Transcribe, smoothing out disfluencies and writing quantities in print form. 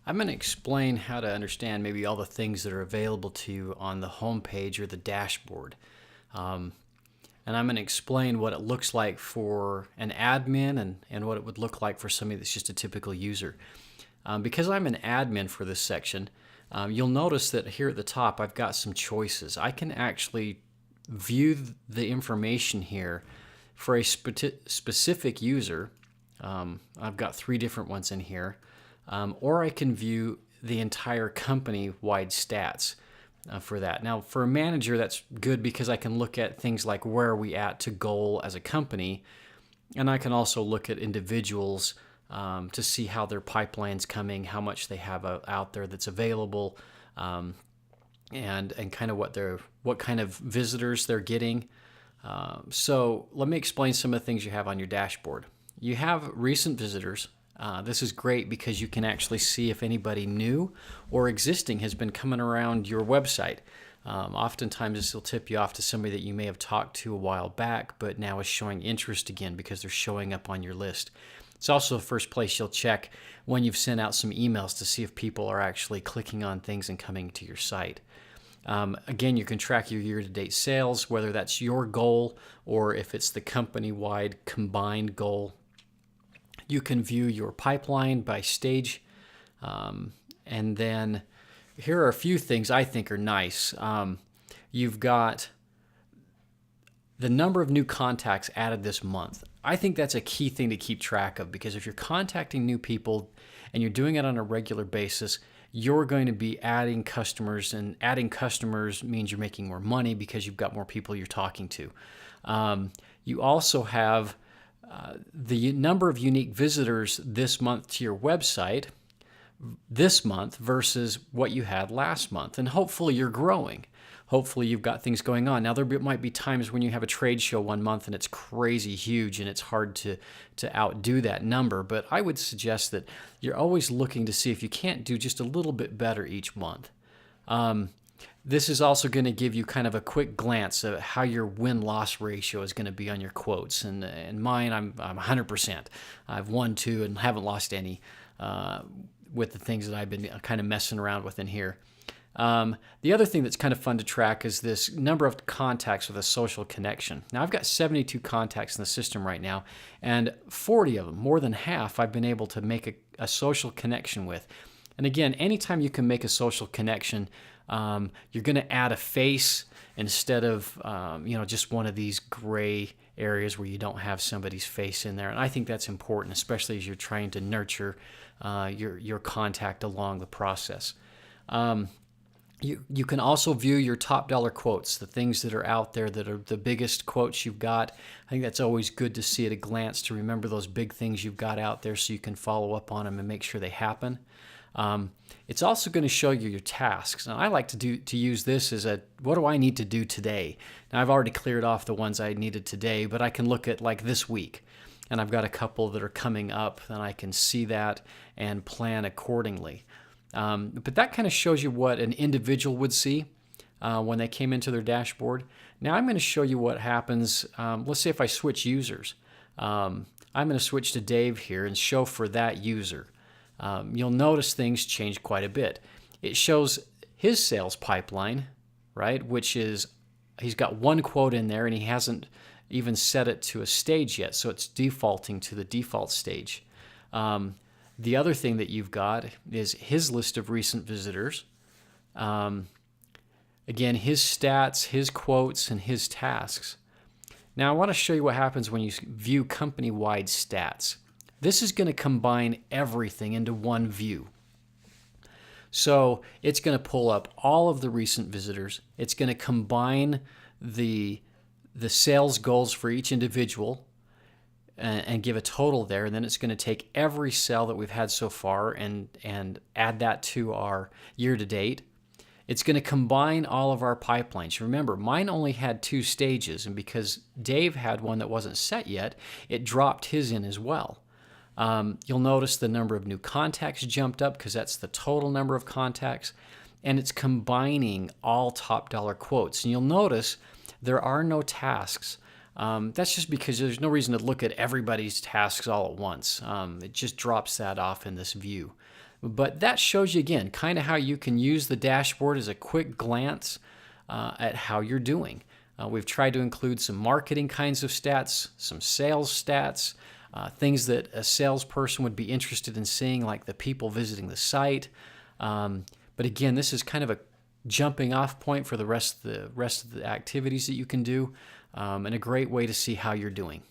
I'm going to explain how to understand maybe all the things that are available to you on the home page or the dashboard. Um, and I'm going to explain what it looks like for an admin and what it would look like for somebody that's just a typical user. Because I'm an admin for this section, you'll notice that here at the top I've got some choices. I can actually view the information here for a specific user. I've got 3 different ones in here. Or I can view the entire company-wide stats for that. Now, for a manager, that's good because I can look at things like where are we at to goal as a company, and I can also look at individuals to see how their pipeline's coming, how much they have out there that's available, and kind of what kind of visitors they're getting. So let me explain some of the things you have on your dashboard. You have recent visitors. This is great because you can actually see if anybody new or existing has been coming around your website. Oftentimes this will tip you off to somebody that you may have talked to a while back, but now is showing interest again because they're showing up on your list. It's also the first place you'll check when you've sent out some emails to see if people are actually clicking on things and coming to your site. Again, you can track your year-to-date sales, whether that's your goal or if it's the company-wide combined goal. You can view your pipeline by stage. And then here are a few things I think are nice. You've got the number of new contacts added this month. I think that's a key thing to keep track of because if you're contacting new people and you're doing it on a regular basis, you're going to be adding customers, and adding customers means you're making more money because you've got more people you're talking to. You also have the number of unique visitors this month to your website this month versus what you had last month. And hopefully you're growing. Hopefully you've got things going on. Now there might be times when you have a trade show one month and it's crazy huge and it's hard to outdo that number. But I would suggest that you're always looking to see if you can't do just a little bit better each month. This is also going to give you kind of a quick glance at how your win-loss ratio is going to be on your quotes. And mine, I'm 100%. I've won 2 and haven't lost any with the things that I've been kind of messing around with in here. The other thing that's kind of fun to track is this number of contacts with a social connection. Now, I've got 72 contacts in the system right now, and 40 of them, more than half, I've been able to make a social connection with. And again, anytime you can make a social connection, you're going to add a face instead of just one of these gray areas where you don't have somebody's face in there. And I think that's important, especially as you're trying to nurture your contact along the process. You can also view your top dollar quotes, the things that are out there that are the biggest quotes you've got. I think that's always good to see at a glance, to remember those big things you've got out there so you can follow up on them and make sure they happen. It's also going to show you your tasks. Now, I like to use this as what do I need to do today? Now, I've already cleared off the ones I needed today, but I can look at like this week, and I've got a couple that are coming up, and I can see that and plan accordingly. But that kind of shows you what an individual would see when they came into their dashboard. Now, I'm going to show you what happens. Let's say if I switch users. I'm going to switch to Dave here and show for that user. You'll notice things change quite a bit. It shows his sales pipeline, right, which is he's got 1 quote in there and he hasn't even set it to a stage yet, so it's defaulting to the default stage. The other thing that you've got is his list of recent visitors. Again, his stats, his quotes, and his tasks. Now, I want to show you what happens when you view company-wide stats. This is going to combine everything into one view. So it's going to pull up all of the recent visitors. It's going to combine the sales goals for each individual and give a total there. And then it's going to take every sale that we've had so far and add that to our year-to-date. It's going to combine all of our pipelines. Remember, mine only had 2 stages, and because Dave had one that wasn't set yet, it dropped his in as well. You'll notice the number of new contacts jumped up because that's the total number of contacts, and it's combining all top dollar quotes. And you'll notice there are no tasks. That's just because there's no reason to look at everybody's tasks all at once. It just drops that off in this view. But that shows you again kind of how you can use the dashboard as a quick glance at how you're doing. We've tried to include some marketing kinds of stats, some sales stats, things that a salesperson would be interested in seeing, like the people visiting the site. But again, this is kind of a jumping off point for the rest of the activities that you can do, and a great way to see how you're doing.